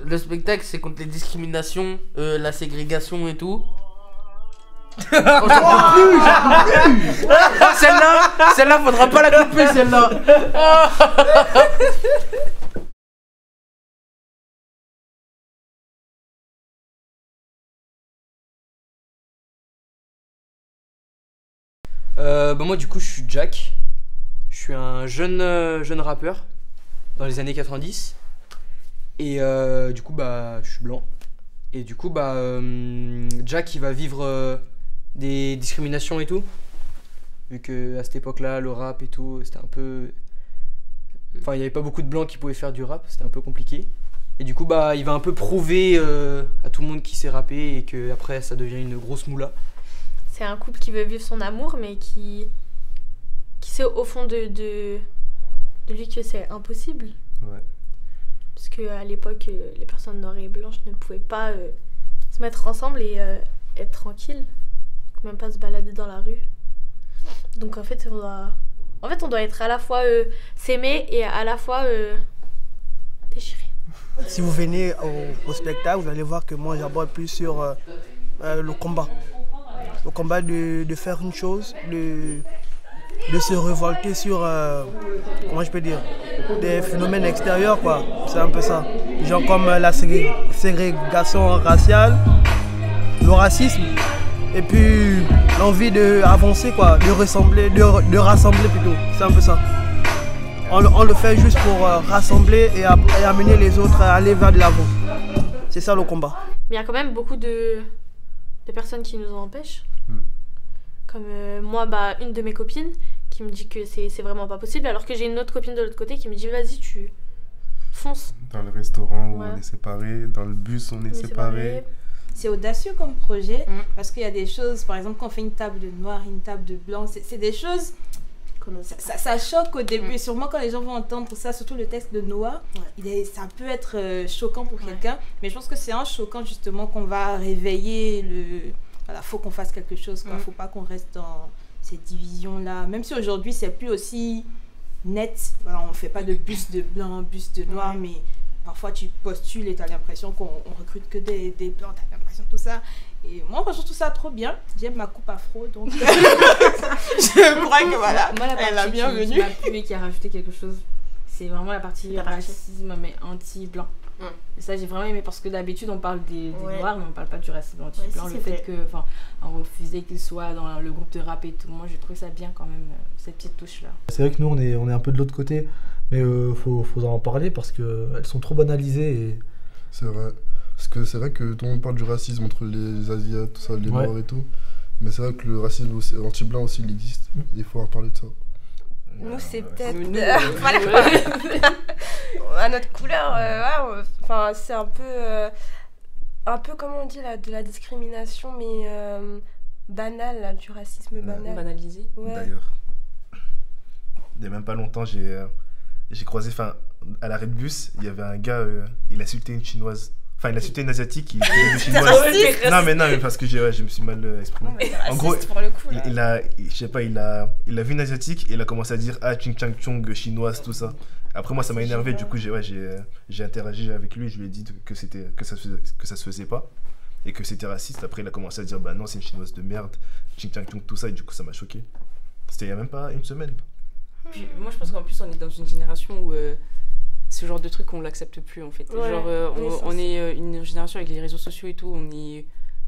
Le spectacle, c'est contre les discriminations, la ségrégation et tout. Celle-là, faudra pas la couper, celle-là. Moi du coup je suis Jack, je suis un jeune rappeur dans les années 90 et du coup je suis blanc et du coup Jack il va vivre des discriminations et tout vu que à cette époque là le rap et tout c'était un peu, enfin il y avait pas beaucoup de blancs qui pouvaient faire du rap, c'était un peu compliqué et du coup il va un peu prouver à tout le monde qui sait rapper et que après ça devient une grosse moula. C'est un couple qui veut vivre son amour, mais qui sait au fond de lui que c'est impossible. Ouais. Parce qu'à l'époque, les personnes noires et blanches ne pouvaient pas se mettre ensemble et être tranquilles. Même pas se balader dans la rue. Donc en fait, on doit être à la fois s'aimer et à la fois déchirer. Si vous venez au spectacle, vous allez voir que moi j'aborde plus sur le combat. Le combat de faire une chose, de se révolter sur, comment je peux dire, des phénomènes extérieurs, quoi. C'est un peu ça. Genre comme la ségrégation raciale, le racisme, et puis l'envie d'avancer, quoi, de rassembler plutôt. C'est un peu ça. On le fait juste pour rassembler et amener les autres à aller vers de l'avant. C'est ça le combat. Mais il y a quand même beaucoup de personnes qui nous en empêchent. Comme moi, une de mes copines qui me dit que c'est vraiment pas possible, alors que j'ai une autre copine de l'autre côté qui me dit vas-y, tu fonces. Dans le restaurant où on est séparés, dans le bus on est séparés. C'est audacieux comme projet parce qu'il y a des choses, par exemple quand on fait une table de noir, une table de blanc, c'est des choses, ça choque au début, sûrement quand les gens vont entendre ça, surtout le texte de Noah, ça peut être choquant pour quelqu'un, mais je pense que c'est en choquant justement qu'on va réveiller voilà, faut qu'on fasse quelque chose, quoi. Faut pas qu'on reste dans ces divisions-là, même si aujourd'hui c'est plus aussi net, voilà, on fait pas de bus de blanc, bus de noir, mais parfois tu postules et tu as l'impression qu'on recrute que des blancs, tu as l'impression de tout ça. Et moi, je trouve ça trop bien. J'aime ma coupe afro, donc je crois que voilà, moi, la elle a partie bienvenue. qui m'a plu et qui a rajouté quelque chose, c'est vraiment la partie racisme mais anti-blanc. Et ça j'ai vraiment aimé parce que d'habitude on parle des noirs mais on parle pas du racisme anti-blanc, le fait que on refusait qu'ils soient dans le groupe de rap et tout, moi j'ai trouvé ça bien quand même, cette petite touche là. C'est vrai que nous on est un peu de l'autre côté, mais faut en parler parce qu'elles sont trop banalisées et... C'est vrai, parce que c'est vrai que tout le monde parle du racisme entre les Asiates, tout ça, les Noirs et tout, mais c'est vrai que le racisme anti-blanc aussi il existe, il faut en parler de ça. Nous, c'est peut-être à notre couleur, c'est un peu comment on dit là, de la discrimination, mais banale, là, du racisme banal. Banalisé. Ouais. D'ailleurs, il n'y a même pas longtemps, j'ai croisé, à l'arrêt de bus, il y avait un gars, il insultait une chinoise. Enfin, il a insulté une asiatique, il était chinoise. Non, mais parce que je me suis mal exprimé. En gros, pour le coup, il a vu une asiatique et il a commencé à dire ching chang chong chinoise, tout ça. Après moi ça m'a énervé, du coup j'ai interagi avec lui, je lui ai dit que ça se faisait pas et que c'était raciste. Après il a commencé à dire non, c'est une chinoise de merde, ching chang chong tout ça, et du coup ça m'a choqué. C'était il y a même pas une semaine. Puis, moi je pense qu'en plus on est dans une génération où ce genre de truc on l'accepte plus en fait. On est une génération avec les réseaux sociaux et tout, on est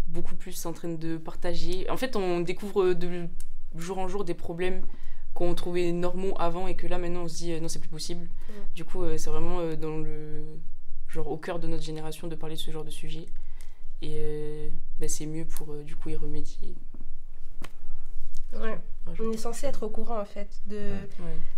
beaucoup plus en train de partager. En fait on découvre de jour en jour des problèmes qu'on trouvait normaux avant et que là maintenant on se dit non c'est plus possible. Du coup c'est vraiment au cœur de notre génération de parler de ce genre de sujet et c'est mieux pour du coup y remédier. Ouais. On est censé être au courant en fait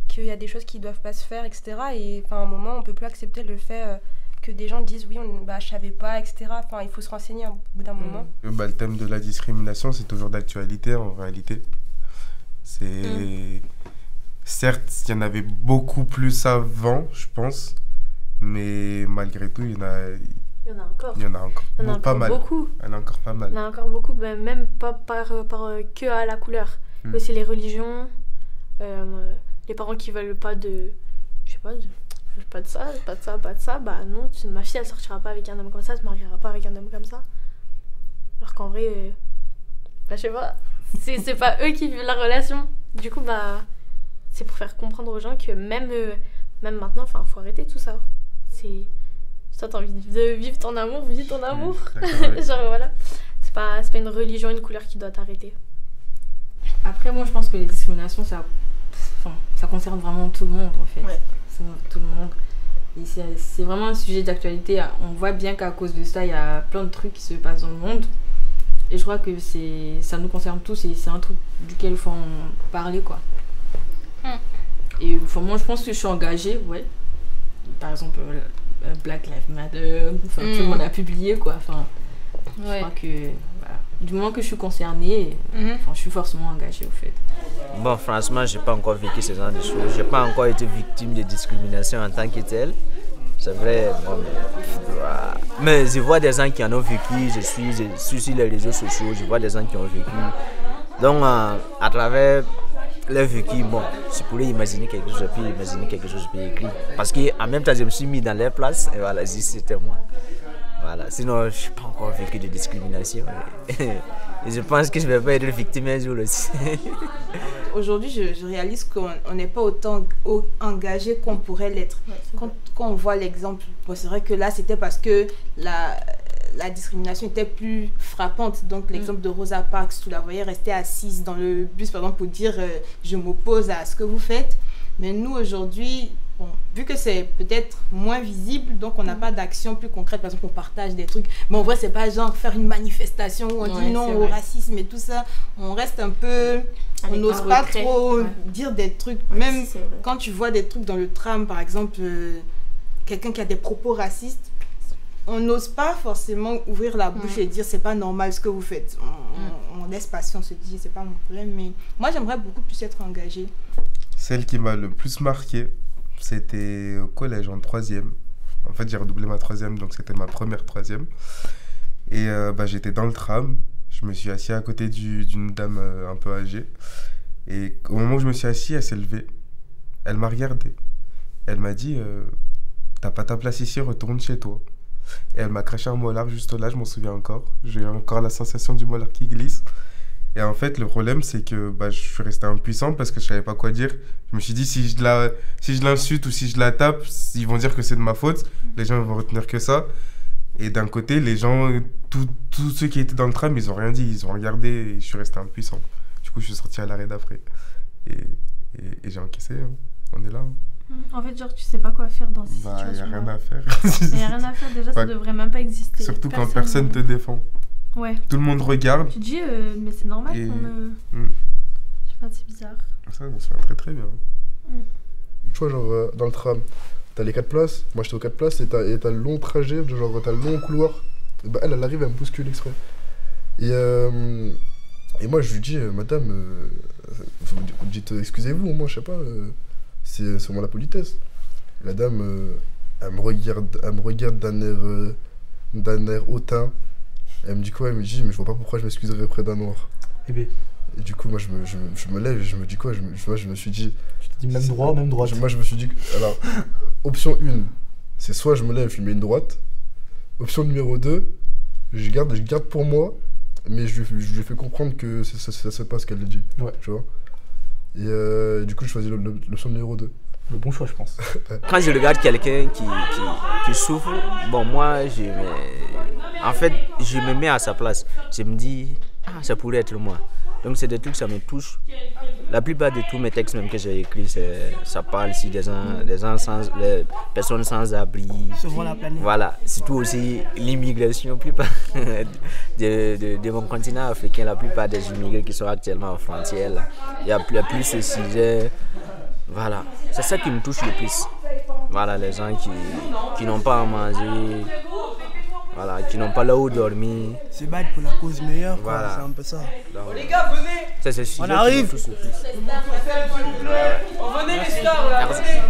qu'il y a des choses qui doivent pas se faire, etc. Et à un moment on peut plus accepter le fait que des gens disent oui je savais pas, etc. Il faut se renseigner au bout d'un moment. Le thème de la discrimination c'est toujours d'actualité en réalité. Certes, il y en avait beaucoup plus avant, je pense, mais malgré tout, il y en a encore. Il y en a encore pas mal. Beaucoup. Il y en a encore pas mal. Il y en a encore beaucoup, même pas que à la couleur. Aussi les religions, les parents qui veulent pas pas de ça, pas de ça, pas de ça. Bah non, ma fille elle sortira pas avec un homme comme ça, elle se mariera pas avec un homme comme ça. Alors qu'en vrai, bah je sais pas, c'est pas eux qui vivent la relation. Du coup, bah c'est pour faire comprendre aux gens que même maintenant, enfin, faut arrêter tout ça. Si toi t'as envie de vivre ton amour, vis ton amour. Genre voilà, c'est pas une religion, une couleur qui doit t'arrêter. Après, moi je pense que les discriminations, ça concerne vraiment tout le monde en fait. Ouais. Ça concerne tout le monde. Et c'est vraiment un sujet d'actualité. On voit bien qu'à cause de ça, il y a plein de trucs qui se passent dans le monde. Et je crois que ça nous concerne tous et c'est un truc duquel il faut en parler, quoi. Et moi, je pense que je suis engagée, ouais. Par exemple, Black Lives Matter, tout le monde a publié, quoi. Je crois que voilà. Du moment que je suis concernée, je suis forcément engagée, au fait. Bon, franchement, j'ai pas encore vécu ce genre de choses. J'ai pas encore été victime de discrimination en tant que telle. C'est vrai, mais je vois des gens qui en ont vécu, je suis sur les réseaux sociaux, je vois des gens qui ont vécu. Donc, à travers leur vécu, bon, je pourrais imaginer quelque chose, puis imaginer quelque chose, puis écrire. Parce qu'en même temps, je me suis mis dans leur place, et voilà, c'était moi. Voilà, sinon, je n'ai pas encore vécu de discrimination. Et je pense que je ne vais pas être victime un jour aussi. Aujourd'hui, je réalise qu'on n'est pas autant engagé qu'on pourrait l'être. Quand on voit l'exemple, bon, c'est vrai que là, c'était parce que la discrimination était plus frappante. Donc, l'exemple de Rosa Parks, tu la voyais rester assise dans le bus, par exemple, pour dire je m'oppose à ce que vous faites. Mais nous, aujourd'hui, bon, vu que c'est peut-être moins visible, donc on n'a pas d'action plus concrète. Par exemple, on partage des trucs. Mais en vrai, c'est pas genre faire une manifestation où on dit non au racisme et tout ça. On reste un peu... On n'ose pas trop dire des trucs. Même quand tu vois des trucs dans le tram, par exemple, quelqu'un qui a des propos racistes, on n'ose pas forcément ouvrir la bouche et dire c'est pas normal ce que vous faites. On laisse passer, on se dit c'est pas mon problème. Mais moi, j'aimerais beaucoup plus être engagée. Celle qui m'a le plus marqué, c'était au collège, en 3e. En fait, j'ai redoublé ma 3e, donc c'était ma première 3e. Et j'étais dans le tram. Je me suis assis à côté d'une dame un peu âgée. Et au moment où je me suis assis, elle s'est levée. Elle m'a regardé. Elle m'a dit t'as pas ta place ici, retourne chez toi. Et elle m'a craché un molar juste là, je m'en souviens encore. J'ai encore la sensation du molar qui glisse. Et en fait, le problème, c'est que je suis resté impuissant parce que je savais pas quoi dire. Je me suis dit, si je l'insulte ou si je la tape, ils vont dire que c'est de ma faute. Les gens vont retenir que ça. Et d'un côté, les gens, tous ceux qui étaient dans le tram, ils ont rien dit. Ils ont regardé et je suis resté impuissant. Du coup, je suis sorti à l'arrêt d'après. Et j'ai encaissé. Hein. On est là. Hein. En fait, genre, tu sais pas quoi faire dans ces situations. Il n'y a rien à faire. Il n'y a rien à faire. Déjà, ça devrait même pas exister. Surtout quand personne te défend. Ouais. Tout le monde regarde. Tu te dis, mais c'est normal qu'on me... Je sais pas, c'est bizarre. Ça, on se fait très très bien. Tu vois, genre, dans le tram, t'as les 4 places. Moi, j'étais aux 4 places et t'as le long trajet, genre, t'as le long couloir. Et elle arrive à me bousculer exprès. Et moi, je lui dis, madame, vous dites, excusez-vous, moi, je sais pas, c'est sûrement la politesse. La dame, elle me regarde d'un air hautain. Elle me dit quoi? Elle me dit, mais je vois pas pourquoi je m'excuserais près d'un noir. Et du coup, moi, je me lève et je me dis quoi? Je me suis dit... Tu te dis même droit, même droite. Moi, je me suis dit... Alors, option 1, c'est soit je me lève, je lui mets une droite. Option numéro 2, je garde pour moi, mais je lui fais comprendre que ça se passe ce qu'elle a dit. Ouais. Tu vois? Et du coup, je choisis l'option numéro 2. Le bon choix, je pense. Quand je regarde quelqu'un qui souffre, bon, moi, en fait, je me mets à sa place. Je me dis, ça pourrait être moi. Donc, c'est des trucs, ça me touche. La plupart de tous mes textes, même que j'ai écrits, ça parle ici des les personnes sans abri. Sauvons la planète. Voilà, surtout aussi l'immigration. La plupart de mon continent africain, la plupart des immigrés qui sont actuellement en frontière, là, il y a plus ce sujet. Voilà, c'est ça qui me touche le plus. Voilà, les gens qui n'ont pas à manger, voilà, qui n'ont pas là où dormir. Se battre pour la cause meilleure, voilà. C'est un peu ça. Donc, les gars, venez. On arrive. Venez les stars, venez.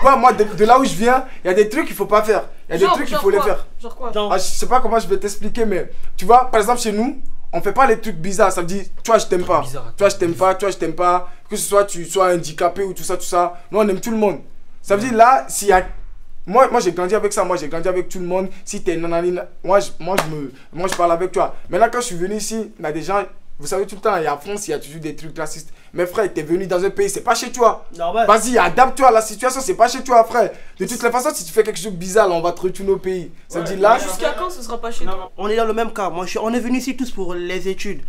Moi, de là où je viens, il y a des trucs qu'il faut pas faire. Il y a des trucs qu'il faut les faire. Genre quoi? Je sais pas comment je vais t'expliquer, mais tu vois, par exemple, chez nous, on fait pas les trucs bizarres. Ça veut dire, tu vois, je t'aime pas. Tu vois, je t'aime pas. Que ce soit tu sois handicapé ou tout ça. Nous, on aime tout le monde. Ça veut dire là, s'il y a. Moi j'ai grandi avec ça, moi j'ai grandi avec tout le monde. Si t'es nanani, moi je parle avec toi. Maintenant, quand je suis venu ici, il y a des gens. Vous savez, tout le temps, il y a France, il y a toujours des trucs racistes. Mais frère, t'es venu dans un pays, c'est pas chez toi. Vas-y, adapte-toi à la situation, c'est pas chez toi, frère. De toutes les façons, si tu fais quelque chose de bizarre, là, on va te retourner au pays. Ça veut dire là. Jusqu'à quand ce sera pas chez toi? On est dans le même cas. On est venu ici tous pour les études.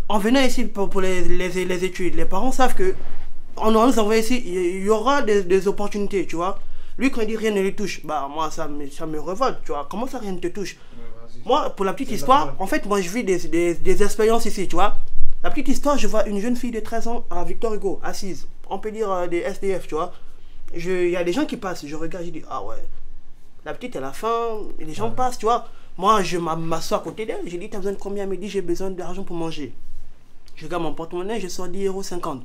En venant ici pour les études, les parents savent que on nous envoie ici, il y aura des opportunités, tu vois. Lui, quand il dit rien ne les touche, bah moi, ça me révolte, tu vois. Comment ça, rien ne te touche? Moi, pour la petite histoire, en fait, moi, je vis des expériences ici, tu vois. La petite histoire, je vois une jeune fille de 13 ans à Victor Hugo, assise. On peut dire des SDF, tu vois. Il y a des gens qui passent, je regarde, je dis, ah ouais. La petite, elle a faim, et les gens passent, tu vois. Moi, je m'assois à côté d'elle, j'ai dit, t'as besoin de combien? Elle me dit, j'ai besoin d'argent pour manger. Je regarde mon porte-monnaie, je sors 10,50 €.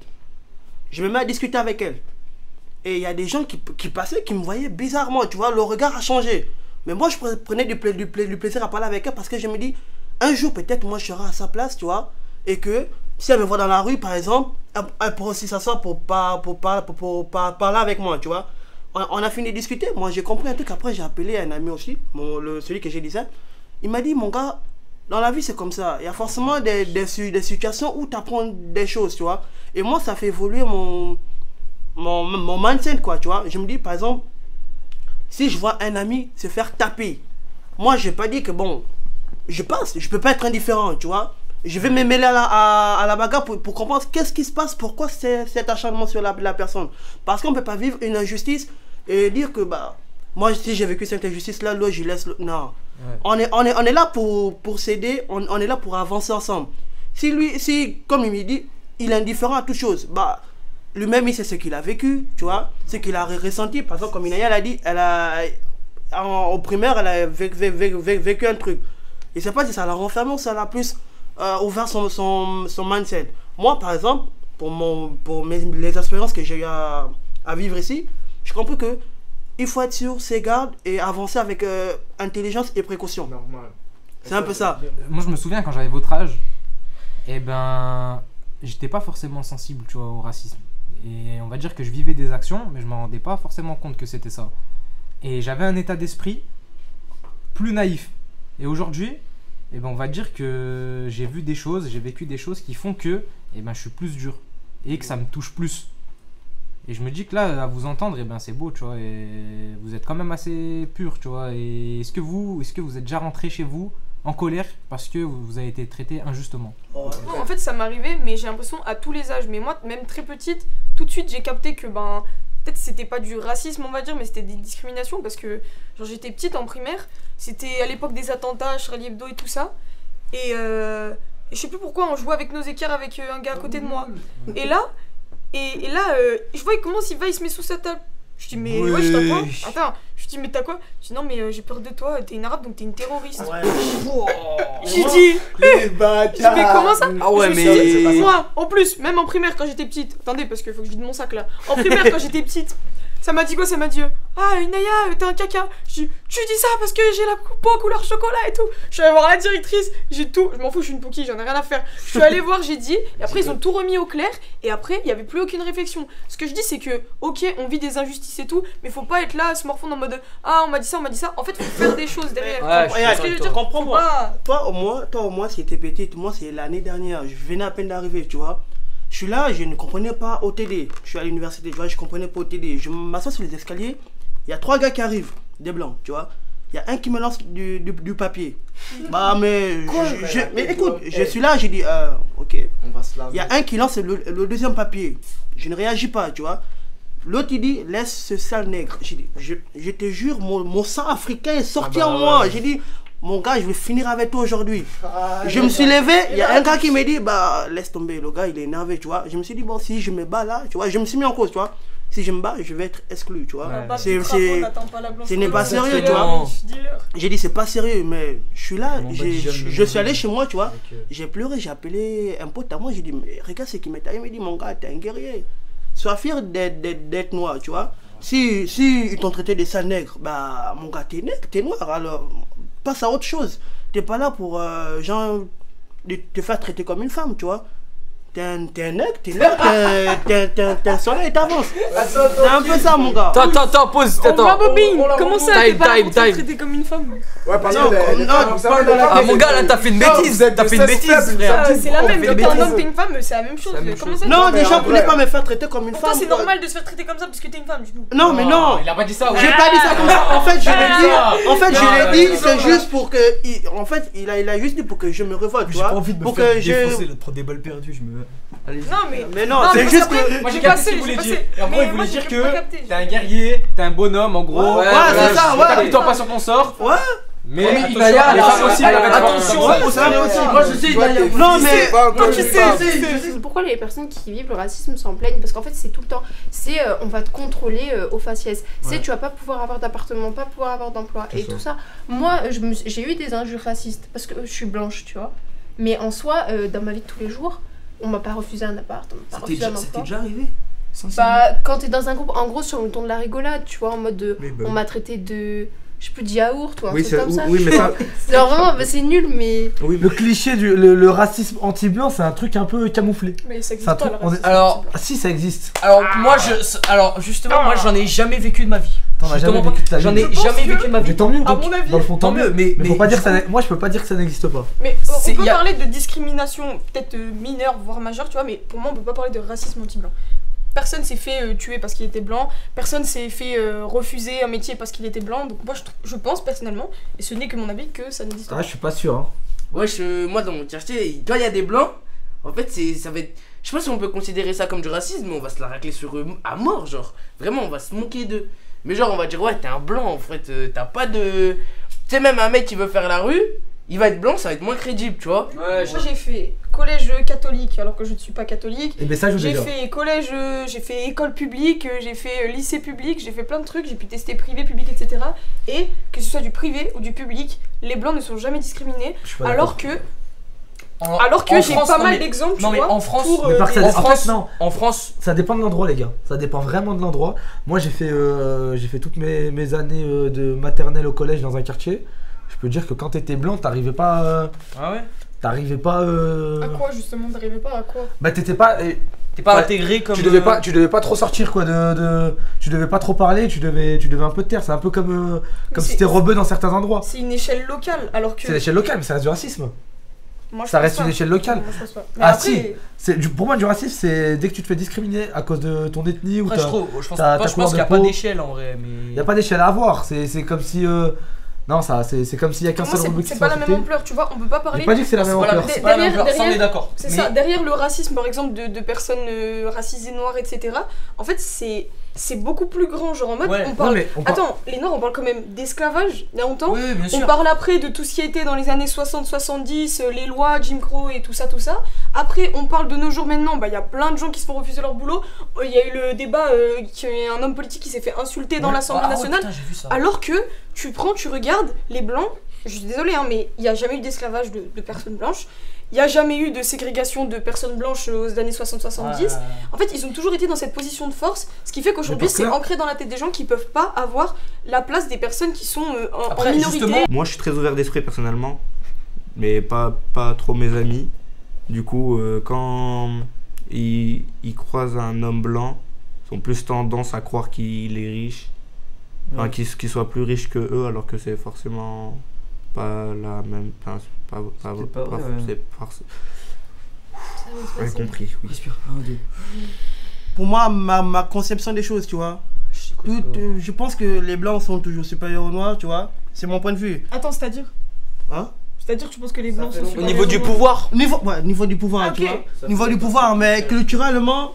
Je me mets à discuter avec elle. Et il y a des gens qui passaient, qui me voyaient bizarrement, tu vois, le regard a changé. Mais moi, je prenais du plaisir à parler avec elle parce que je me dis, un jour, peut-être, moi, je serai à sa place, tu vois. Et que, si elle me voit dans la rue, par exemple, elle pourra aussi s'asseoir pour parler avec moi, tu vois. On a fini de discuter. Moi, j'ai compris un truc. Après, j'ai appelé un ami aussi, celui que j'ai dit ça. Il m'a dit, mon gars, dans la vie, c'est comme ça. Il y a forcément des situations où tu apprends des choses, tu vois. Et moi, ça fait évoluer mon mindset, quoi, tu vois. Je me dis, par exemple, si je vois un ami se faire taper, moi, je n'ai pas dit que, bon, je passe, je peux pas être indifférent, tu vois. Je vais me mêler à la bagarre pour comprendre qu'est-ce qui se passe, pourquoi cet acharnement sur la personne. Parce qu'on ne peut pas vivre une injustice et dire que, bah, moi, si j'ai vécu cette injustice-là, l'autre, je laisse... Non. Ouais. On est là pour s'aider, on est là pour avancer ensemble. Si, comme il me dit, il est indifférent à toute chose, bah, lui-même, il sait ce qu'il a vécu, tu vois, ce qu'il a ressenti. Par exemple, comme Inaya l'a dit, au primaire, elle a vécu un truc. Je ne sais pas si ça l'a renfermé ou ça l'a plus ouvert son mindset. Moi, par exemple, pour les expériences que j'ai eu à vivre ici, je comprends que il faut être sur ses gardes et avancer avec intelligence et précaution. Normal. C'est un peu ça. Moi, je me souviens quand j'avais votre âge, eh ben, j'étais pas forcément sensible, tu vois, au racisme. Et on va dire que je vivais des actions, mais je m'en rendais pas forcément compte que c'était ça. Et j'avais un état d'esprit plus naïf. Et aujourd'hui, eh ben, on va dire que j'ai vu des choses, j'ai vécu des choses qui font que eh ben, je suis plus dur et que ça me touche plus. Et je me dis que là, à vous entendre, eh ben, c'est beau, tu vois, et vous êtes quand même assez pur, tu vois. Et est-ce que vous êtes déjà rentré chez vous en colère parce que vous avez été traité injustement? En fait, ça m'arrivait, mais j'ai l'impression à tous les âges. Mais moi, même très petite, tout de suite, j'ai capté que peut-être c'était pas du racisme, on va dire, mais c'était des discriminations parce que genre j'étais petite en primaire, c'était à l'époque des attentats, Charlie Hebdo et tout ça. Et je sais plus pourquoi on jouait avec nos équerres avec un gars à côté de moi. Et là, je vois il commence, il se met sous sa table. Je dis mais ouais, t'as quoi? Attends, je dis mais t'as quoi? Je dis non mais j'ai peur de toi, t'es une arabe donc t'es une terroriste. Ouais. J'ai dit mais comment ça? Ah ouais mais moi en plus, même en primaire quand j'étais petite, attendez parce qu'il faut que je vide mon sac là. En primaire quand j'étais petite, ça m'a dit quoi? Ça m'a dit ah Inaya t'es un caca. Je dis tu dis ça parce que j'ai la peau couleur chocolat et tout. Je suis allée voir la directrice, j'ai tout, je m'en fous, je suis une pouquille, j'en ai rien à faire. Je suis allée voir, j'ai dit et après ils ont tout remis au clair et après il y avait plus aucune réflexion. Ce que je dis c'est que ok on vit des injustices et tout, mais faut pas être là à se morfondre en mode ah on m'a dit ça. En fait faut faire des choses derrière. Ouais, je comprends-moi. Toi au moins si t'es petite, moi c'est l'année dernière, je venais à peine d'arriver, tu vois. Je suis là, je ne comprenais pas OTD. Je suis à l'université, tu vois, je comprenais pas OTD. Je m'assois sur les escaliers, il y a 3 gars qui arrivent, des blancs, tu vois. Il y a un qui me lance du papier. Bah mais écoute, je suis là, j'ai dit ok. Il y a un qui lance le deuxième papier. Je ne réagis pas, tu vois. L'autre il dit laisse ce sale nègre. J'ai dit je te jure mon sang africain est sorti en moi. J'ai dit mon gars, je vais finir avec toi aujourd'hui. Je me suis levé, il y a un gars qui me dit bah laisse tomber, le gars il est énervé, tu vois. Je me suis dit bon si je me bats là, tu vois, je me suis mis en cause, tu vois. Si je me bats, je vais être exclu, tu vois. Ouais. Ce n'est pas sérieux, tu vois. J'ai dit c'est pas sérieux, mais je suis là, je suis allé chez moi, tu vois. J'ai pleuré, j'ai appelé un pote à moi, j'ai dit mais regarde ce qui m'est arrivé, il m'a dit mon gars, t'es un guerrier. Sois fier d'être noir, tu vois. Si ils t'ont traité de sale nègre, bah mon gars t'es noir, alors passe à autre chose. T'es pas là pour genre te faire traiter comme une femme, tu vois. t'es un nec, t'es un soleil, t'avances. C'est un peu ça, mon gars. Attends, pause, attends. Comment ça, t'es pas traité comme une femme? Ouais, parce que Ah, mon gars, là, t'as fait une bêtise. T'as fait une bêtise, frère. C'est la même, quand t'es un homme, t'es une femme, c'est la même chose. Comment ça? Non, déjà, vous voulez pas me faire traiter comme une femme. C'est normal de se faire traiter comme ça parce que t'es une femme, du coup. Non, mais non. Il a pas dit ça. J'ai pas dit ça comme ça. En fait, je l'ai dit, c'est juste pour que. En fait, il a juste dit pour que je me révolte, tu vois. J'ai pas envie de me pour faire que défoncer, de prendre des balles perdues, je me... Allez-y. Non, mais non, c'est juste que. Moi j'ai capté ce qu'il voulait dire. Et en gros, il voulait dire que t'es un guerrier, t'es un bonhomme en gros. Ouais, c'est ça, ouais. T'appuies-toi pas sur ton sort. Ouais. Mais il va y avoir attention, moi je sais, non mais toi tu sais pourquoi les personnes qui vivent le racisme s'en plaignent, parce qu'en fait c'est tout le temps, c'est on va te contrôler au faciès, c'est tu vas pas pouvoir avoir d'appartement, pas pouvoir avoir d'emploi et tout ça. Moi j'ai eu des injures racistes parce que je suis blanche, tu vois, mais en soi dans ma vie de tous les jours on m'a pas refusé un appart, on m'a pas refusé un emploi. C'était déjà arrivé? Bah quand t'es dans un groupe, en gros sur le ton de la rigolade, tu vois, en mode de on m'a traité de je sais plus, de yaourt ou un truc comme ça. Oui, mais ça. C'est vraiment, c'est nul, mais. Oui, le cliché du le racisme anti-blanc, c'est un truc un peu camouflé. Mais ça existe pas, le racisme. Alors, si, ça existe. Alors, moi, justement, moi, j'en ai jamais vécu de ma vie. T'en as jamais vécu de ta vie. J'en ai jamais vécu de ma vie. Mais tant mieux, à mon avis. dans le fond, tant mieux. Mais faut pas dire ça. Moi, je peux pas dire que ça n'existe pas. Mais on peut parler de discrimination, peut-être mineure, voire majeure, tu vois, mais pour moi, on peut pas parler de racisme anti-blanc. Personne s'est fait tuer parce qu'il était blanc, personne s'est fait refuser un métier parce qu'il était blanc, donc moi je pense personnellement, et ce n'est que mon avis, que ça n'existe pas. Ah, je suis pas sûr. Hein. Ouais, moi dans mon quartier, quand il y a des blancs, en fait ça va être... Je sais pas si on peut considérer ça comme du racisme, mais on va se la racler sur eux à mort, genre. Vraiment, on va se moquer d'eux. Mais genre, on va dire, ouais, t'es un blanc, en fait, t'as pas de... Tu sais, même un mec qui veut faire la rue, il va être blanc, ça va être moins crédible, tu vois. Ouais, moi j'ai fait collège catholique alors que je ne suis pas catholique. Et ben ça, j'ai fait collège, j'ai fait école publique, j'ai fait lycée public, j'ai fait plein de trucs, j'ai pu tester privé, public, etc. Et que ce soit du privé ou du public, les blancs ne sont jamais discriminés, alors que j'ai pas mal d'exemples, tu vois. En France, en France, ça dépend de l'endroit, les gars. Ça dépend vraiment de l'endroit. Moi, j'ai fait toutes mes années de maternelle au collège dans un quartier. Je peux dire que quand t'étais blanc, t'arrivais pas. Ah ouais? T'arrivais pas. À quoi justement? T'arrivais pas à quoi? Bah t'étais pas. T'es pas intégré comme. Tu devais pas trop sortir quoi. Tu devais pas trop parler. Tu devais un peu te taire. C'est un peu comme si t'es rebeu dans certains endroits. C'est une échelle locale alors que. C'est une échelle locale, mais ça reste du racisme. Moi, ça reste une échelle locale. Moi, je pense pas. Ah après... si, pour moi du racisme c'est dès que tu te fais discriminer à cause de ton ethnie ou je pense qu'il n'y a pas d'échelle en vrai. Il n'y a pas d'échelle à avoir. C'est comme si. Non, c'est comme s'il y a qu'un seul rebeu qui se fait. C'est pas la même ampleur, tu vois, on peut pas parler. J'ai pas dit que c'est la même ampleur. C'est pas la même ampleur, ça on est d'accord. C'est ça, derrière le racisme par exemple de personnes racisées noires, etc. En fait, c'est beaucoup plus grand, genre en mode on parle. Attends, les noirs on parle quand même d'esclavage, il y a longtemps. Oui, bien sûr. On parle après de tout ce qui a été dans les années 60-70, les lois, Jim Crow et tout ça. Après, on parle de nos jours maintenant, bah il y a plein de gens qui se font refuser leur boulot. Il y a eu le débat qu'il y a un homme politique qui s'est fait insulter dans l'Assemblée nationale. Putain, alors que tu regardes les blancs, je suis désolée hein, mais il n'y a jamais eu d'esclavage de personnes blanches. Il n'y a jamais eu de ségrégation de personnes blanches aux années 60-70. En fait, ils ont toujours été dans cette position de force, ce qui fait qu'aujourd'hui, c'est ancré dans la tête des gens qui ne peuvent pas avoir la place des personnes qui sont en minorité. Justement, moi, je suis très ouvert d'esprit personnellement, mais pas trop mes amis. Du coup, quand ils croisent un homme blanc, ils ont plus tendance à croire qu'il est riche, enfin, qu'il soit plus riche que eux, alors que c'est forcément pas la même... C'est pas compris, oui. Respire. 1, 2. Pour moi, ma conception des choses, tu vois. Je pense que les blancs sont toujours supérieurs aux noirs, tu vois. C'est mon point de vue. Attends, c'est-à-dire? Hein? C'est-à-dire que tu penses que les blancs sont supérieurs au niveau du pouvoir? Niveau du pouvoir, tu vois. Niveau du pouvoir, mais culturellement,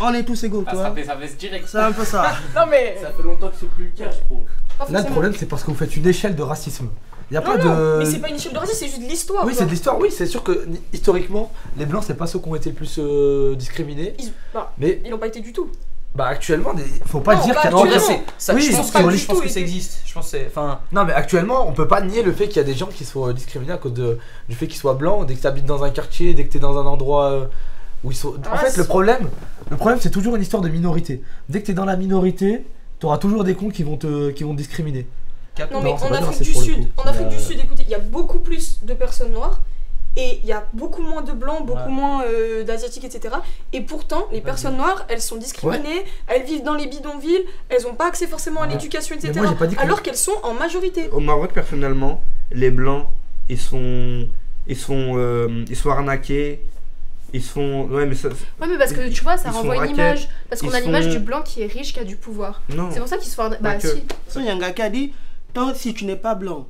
on est tous égaux, tu vois. Ça fait direct. C'est un peu ça. Non mais... Ça fait longtemps que c'est plus le cas, je trouve. Là, le problème, c'est parce que vous faites une échelle de racisme. Y a non, pas de... mais c'est pas une échelle de racisme, c'est juste de l'histoire. Oui, c'est de l'histoire, oui, c'est sûr que historiquement, les blancs, c'est pas ceux qui ont été le plus discriminés. Mais ils l'ont pas été du tout. Bah, actuellement, faut pas dire qu'il y a... Non, oui, je pense que ça existe. Je pense non, mais actuellement, on peut pas nier le fait qu'il y a des gens qui sont discriminés à cause du fait qu'ils soient blancs. Dès que tu habites dans un quartier, dès que tu es dans un endroit où ils sont... En fait, le problème, c'est toujours une histoire de minorité. Dès que tu es dans la minorité, tu auras toujours des cons qui vont te discriminer. Non mais en Afrique du Sud, écoutez, il y a beaucoup plus de personnes noires et il y a beaucoup moins de blancs, beaucoup moins d'asiatiques, etc. Et pourtant, les personnes noires, elles sont discriminées, elles vivent dans les bidonvilles, elles n'ont pas accès forcément à l'éducation, etc. moi, j'ai pas dit que- alors qu'elles sont en majorité. Au Maroc, personnellement, les blancs, ils sont arnaqués. Ils sont. Ouais, mais ça. Ouais, mais parce que tu vois, ça ils renvoie sont une raquettes, image. Parce qu'on ils a l'image sont- du blanc qui est riche, qui a du pouvoir. Non. C'est pour ça qu'ils se font. Bah, Pas que. si. De toute façon, il y a un gars qui a dit, tant si tu n'es pas blanc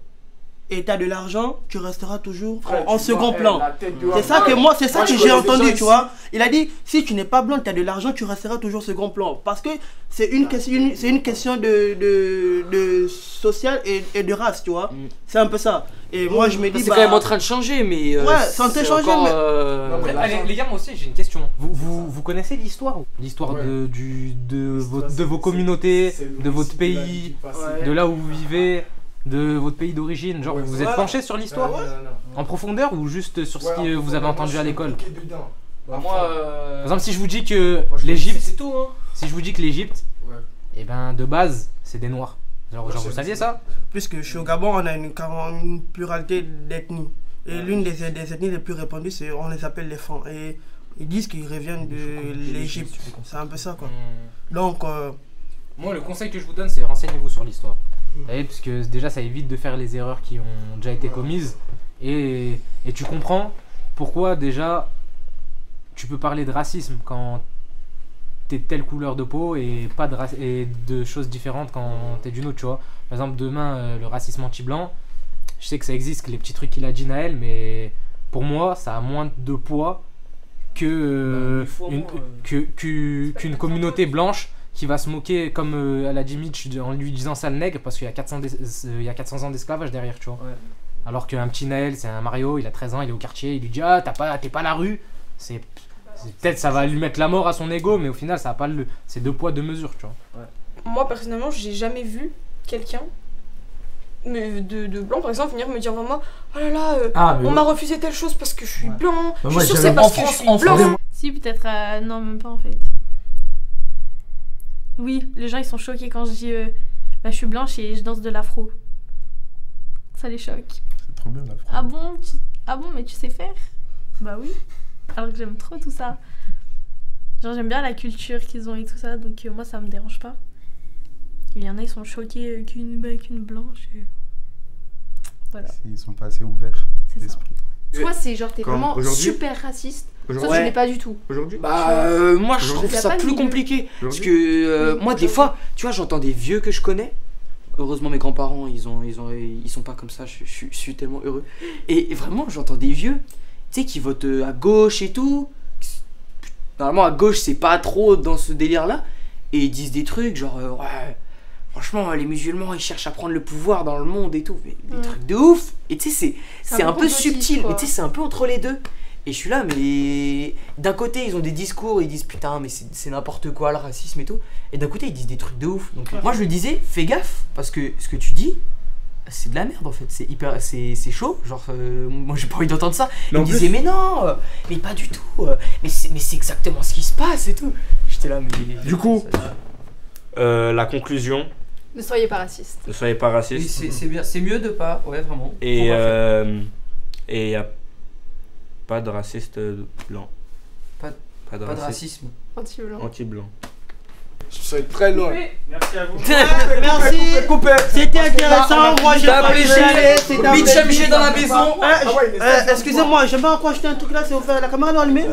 et tu as de l'argent, tu resteras toujours Frère, en tu second vois, plan. la tête de C'est ça Hamza. que moi, c'est ça Moi, que je j'ai connais des entendu, gens tu ici. vois. Il a dit, si tu n'es pas blanc, tu as de l'argent, tu resteras toujours second plan. Parce que c'est une question de social et de race, tu vois. C'est un peu ça. Et moi, je me dis, C'est quand même en train de changer, mais. Ouais, c'est en train de changer, encore, mais- Allez, les gars, moi aussi j'ai une question. Vous connaissez l'histoire? L'histoire de vos communautés, de votre pays, de là où vous vivez, de votre pays d'origine? Genre, vous êtes penché sur l'histoire en profondeur ou juste sur ce que vous avez entendu à l'école? Bah, moi. Par exemple, si je vous dis que je l'Égypte, c'est tout, hein. si je vous dis que l'Égypte, et ben de base, c'est des noirs. Genre vous saviez ça? Puisque je suis au Gabon, on a une pluralité d'ethnies. Et l'une des ethnies les plus répandues, on les appelle les Fans. Et ils disent qu'ils reviennent de l'Égypte. C'est un peu ça, quoi. Donc, Moi, le conseil que je vous donne, c'est renseignez-vous sur l'histoire. Vous savez, parce que déjà, ça évite de faire les erreurs qui ont déjà été commises. Et tu comprends pourquoi déjà tu peux parler de racisme quand t'es de telle couleur de peau et pas et de choses différentes quand t'es d'une autre, tu vois. Par exemple, demain, le racisme anti-blanc, je sais que ça existe, les petits trucs qu'il a dit Naël, mais pour moi, ça a moins de poids que qu'une communauté blanche qui va se moquer, comme elle a dit Mitch, en lui disant sale nègre, parce qu'il y a 400 ans d'esclavage derrière, tu vois. Alors qu'un petit Naël, c'est un Mario, il a 13 ans, il est au quartier, il lui dit ah t'es pas à la rue, peut-être ça va lui mettre la mort à son ego, mais au final ça a pas c'est deux poids deux mesures, tu vois. Moi personnellement, j'ai jamais vu quelqu'un de blanc par exemple venir me dire vraiment oh là là on m'a refusé telle chose parce que je suis blanc, je suis sûr c'est parce que je suis blanc. Si, peut-être. Non, même pas en fait. Oui, les gens ils sont choqués quand je dis bah, je suis blanche et je danse de l'afro. Ça les choque. C'est trop bien l'afro. Ah bon, mais tu sais faire? Bah oui. Alors que j'aime trop tout ça. Genre j'aime bien la culture qu'ils ont et tout ça, donc moi ça me dérange pas. Il y en a ils sont choqués qu'une blanche. Voilà. Ils sont pas assez ouverts d'esprit. Soit c'est genre t'es Quand vraiment aujourd'hui- super raciste, soit Ouais. tu l'es pas du tout. Aujourd'hui Bah moi je trouve Y a ça pas de plus milieu. compliqué parce que moi des fois tu vois j'entends des vieux que je connais. Heureusement mes grands-parents ils sont pas comme ça, je suis tellement heureux. Et vraiment j'entends des vieux tu sais qui votent à gauche et tout. Normalement à gauche c'est pas trop dans ce délire là et ils disent des trucs genre ouais franchement les musulmans ils cherchent à prendre le pouvoir dans le monde et tout, mais des trucs de ouf. Et tu sais c'est un peu subtil, mais tu sais c'est un peu entre les deux. Et je suis là, mais d'un côté ils ont des discours, ils disent putain mais c'est n'importe quoi le racisme et tout, et d'un côté ils disent des trucs de ouf. Donc moi je lui disais fais gaffe parce que ce que tu dis c'est de la merde en fait, c'est chaud, genre moi j'ai pas envie d'entendre ça. Il me disait mais non, mais pas du tout, mais c'est exactement ce qui se passe et tout. J'étais là mais du coup la conclusion, Ne soyez pas raciste. ne soyez pas raciste. oui, c'est bien, c'est mieux de pas, ouais vraiment. Et il n'y a pas de raciste blanc. Pas de racisme Anti-blanc. anti-blanc. Je serais très loin. Merci à vous. merci. C'était intéressant. Moi, j'ai T'as apprécié. Mitch MG dans la maison. Excusez-moi, j'aimerais encore acheter un truc là, c'est offert. La caméra est allumée?